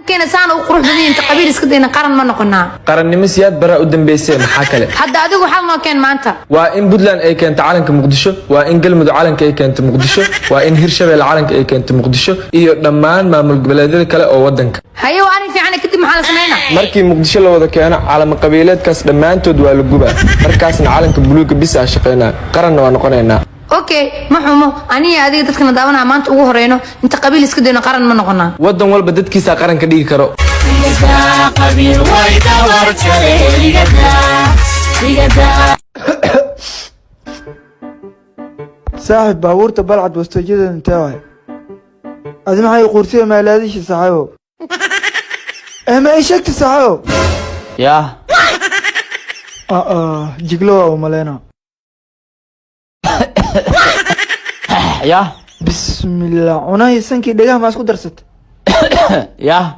كان سان وقروح بدين انت قبيل اسكدينا قرن ما نقنا qarannimo siyaad bara u dambeysay maxaa kale حتى adigu waxa ma keen maanta waa in Puntland ay keento calanka Muqdisho waa in Galmudug calanka ay keento Muqdisho waa in Hirshabelle calanka ay keento Muqdisho iyo dhammaan maamul goboleedyada kale oo wadanka hayo ani fiican kadib maxaa la sameeynaa markii Muqdisho la wada keeno calan qabiileedkaas dhammaantood waa la gubaa markaasna calanka buluuga bis ah shaqeynaa qaranna waa noqonaynaa اوكي ما حمو اني adiga dadkana daawana maanta ugu horeeyno inta qabiil iskedeena qaran ma noqonaa wadan walba dadkiisa qaran ka dhigi karo صاحب باورته بلعت واستجد انتاوي ادي معي قرصيه ما لاديش صاحبه ما ايش شكت صاحبه يا جيكلو مالينا يا بسم الله عناي سنكي دغه ما اسكو درست يا